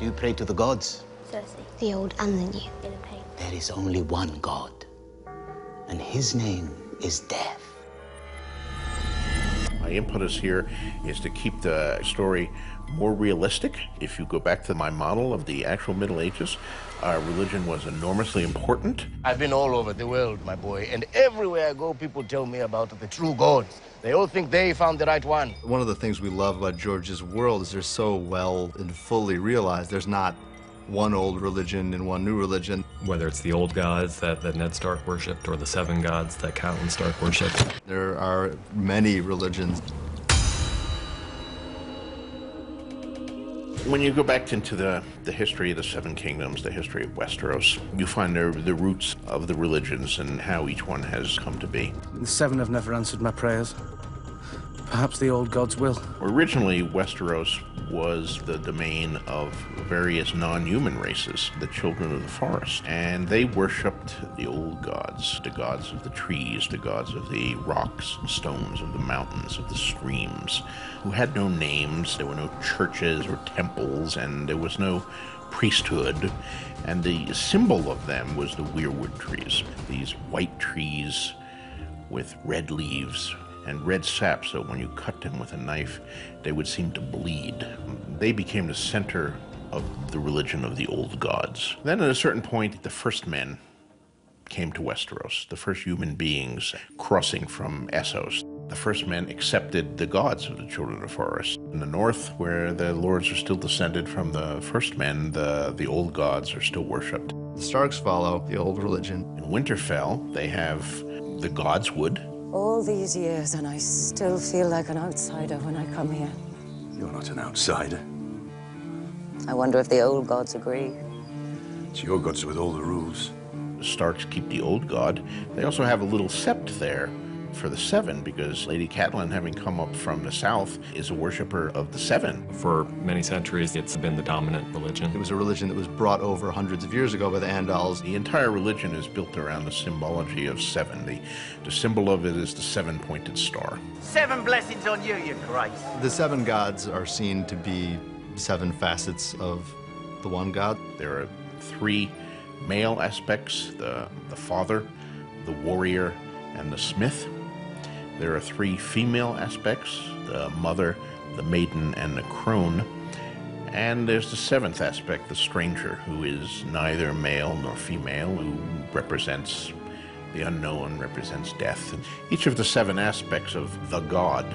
Do you pray to the gods? Cersei. The old and the new. There is only one God, and his name is death. My impetus here is to keep the story more realistic. If you go back to my model of the actual Middle Ages, religion was enormously important. I've been all over the world, my boy, and everywhere I go, people tell me about the true gods. They all think they found the right one. One of the things we love about George's world is they're so well and fully realized. There's not one old religion and one new religion. Whether it's the old gods that Ned Stark worshipped or the seven gods that Catelyn Stark worshipped. There are many religions. When you go back into the history of the Seven Kingdoms, the history of Westeros, you find the roots of the religions and how each one has come to be. The seven have never answered my prayers. Perhaps the old gods will. Originally, Westeros was the domain of various non-human races, the children of the forest, and they worshipped the old gods, the gods of the trees, the gods of the rocks and stones, of the mountains, of the streams, who had no names. There were no churches or temples, and there was no priesthood, and the symbol of them was the weirwood trees, these white trees with red leaves and red sap, so when you cut them with a knife, they would seem to bleed. They became the center of the religion of the old gods. Then at a certain point, the first men came to Westeros, the first human beings crossing from Essos. The first men accepted the gods of the children of the forest. In the north, where the lords are still descended from the first men, the old gods are still worshipped. The Starks follow the old religion. In Winterfell, they have the godswood. All these years, and I still feel like an outsider when I come here. You're not an outsider. I wonder if the old gods agree. It's your gods with all the rules. The Starks keep the old god. They also have a little sept there for the seven, because Lady Catelyn, having come up from the south, is a worshiper of the seven. For many centuries, it's been the dominant religion. It was a religion that was brought over hundreds of years ago by the Andals. The entire religion is built around the symbology of seven. The symbol of it is the seven-pointed star. 7 blessings on you, your grace. The seven gods are seen to be seven facets of the one god. There are 3 male aspects, the father, the warrior, and the smith. There are 3 female aspects, the mother, the maiden, and the crone. And there's the 7th aspect, the stranger, who is neither male nor female, who represents the unknown, represents death. And each of the 7 aspects of the god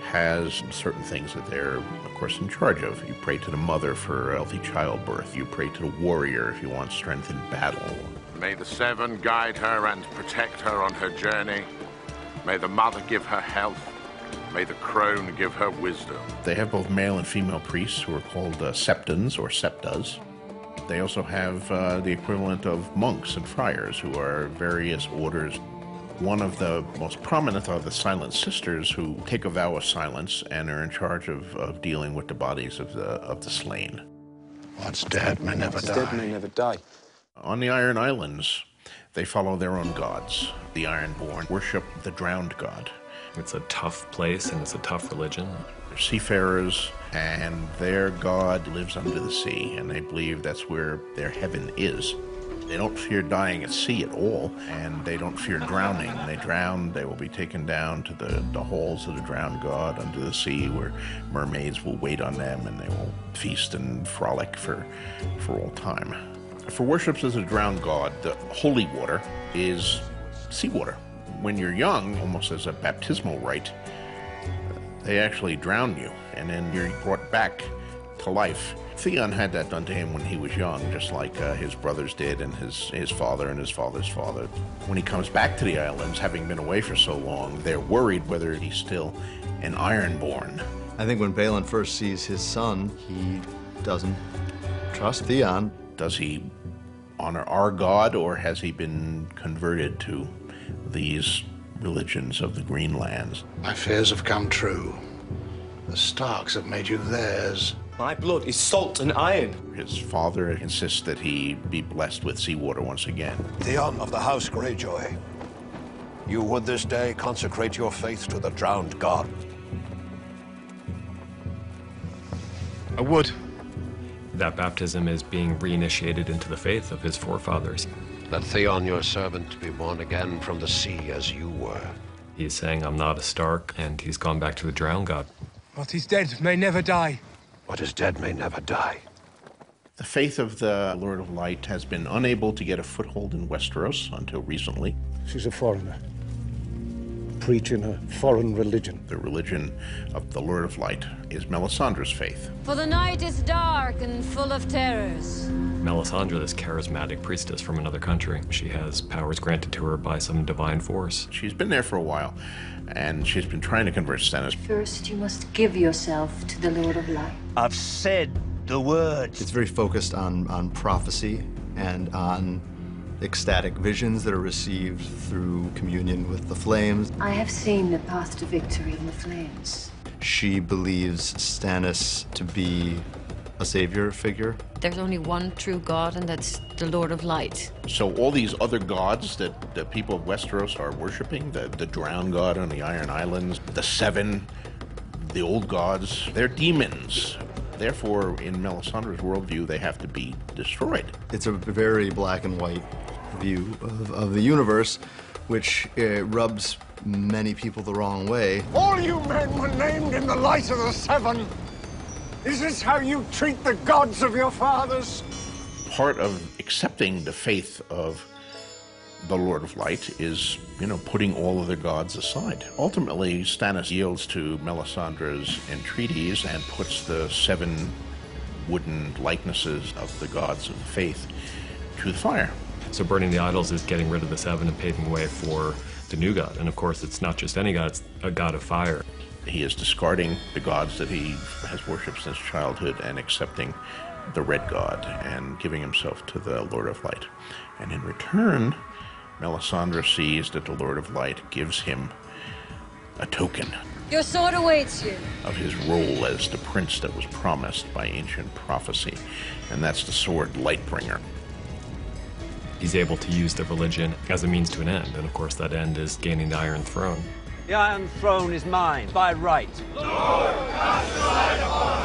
has certain things that they're, of course, in charge of. You pray to the mother for healthy childbirth. You pray to the warrior if you want strength in battle. May the 7 guide her and protect her on her journey. May the mother give her health. May the crone give her wisdom. They have both male and female priests who are called septons or septas. They also have the equivalent of monks and friars, who are various orders. One of the most prominent are the Silent Sisters, who take a vow of silence and are in charge of dealing with the bodies of the slain. What's dead may never die. Dead may never die. On the Iron Islands, they follow their own gods. The Ironborn worship the drowned god. It's a tough place and it's a tough religion. They're seafarers, and their god lives under the sea, and they believe that's where their heaven is. They don't fear dying at sea at all, and they don't fear drowning. When they drown, they will be taken down to the halls of the drowned god under the sea, where mermaids will wait on them, and they will feast and frolic for all time. For worships as a drowned god, the holy water is seawater. When you're young, almost as a baptismal rite, they actually drown you, and then you're brought back to life. Theon had that done to him when he was young, just like his brothers did, and his father and his father's father. When he comes back to the islands, having been away for so long, they're worried whether he's still an Ironborn. I think when Balon first sees his son, he doesn't trust Theon. Does he honor our god, or has he been converted to these religions of the Greenlands? My fears have come true. The Starks have made you theirs. My blood is salt and iron. His father insists that he be blessed with seawater once again. Theon of the House Greyjoy, you would this day consecrate your faith to the drowned god? I would. That baptism is being reinitiated into the faith of his forefathers. Let Theon, your servant, be born again from the sea as you were. He's saying, I'm not a Stark, and he's gone back to the drowned god. What is dead may never die. What is dead may never die. The faith of the Lord of Light has been unable to get a foothold in Westeros until recently. She's a foreigner, preaching a foreign religion. The religion of the Lord of Light is Melisandre's faith. For the night is dark and full of terrors. Melisandre, this charismatic priestess from another country. She has powers granted to her by some divine force. She's been there for a while, and she's been trying to convert Stannis. First, you must give yourself to the Lord of Light. I've said the words. It's very focused on prophecy and on ecstatic visions that are received through communion with the flames. I have seen the path to victory in the flames. She believes Stannis to be a savior figure. There's only one true God, and that's the Lord of Light. So all these other gods that the people of Westeros are worshiping, the drowned god on the Iron Islands, the Seven, the old gods, they're demons. Therefore, in Melisandre's worldview, they have to be destroyed. It's a very black and white view of the universe, which rubs many people the wrong way. All you men were named in the light of the Seven. Is this how you treat the gods of your fathers? Part of accepting the faith of the Lord of Light is, putting all other gods aside. Ultimately, Stannis yields to Melisandre's entreaties and puts the 7 wooden likenesses of the gods of the faith to the fire. So burning the idols is getting rid of the 7 and paving way for the new god. And of course, it's not just any god, it's a god of fire. He is discarding the gods that he has worshipped since childhood and accepting the Red God and giving himself to the Lord of Light. And in return, Melisandre sees that the Lord of Light gives him a token. Your sword awaits you. Of his role as the prince that was promised by ancient prophecy. And that's the sword Lightbringer. He's able to use the religion as a means to an end. And of course, that end is gaining the Iron Throne. The Iron Throne is mine, by right. Lord, cast your light upon us.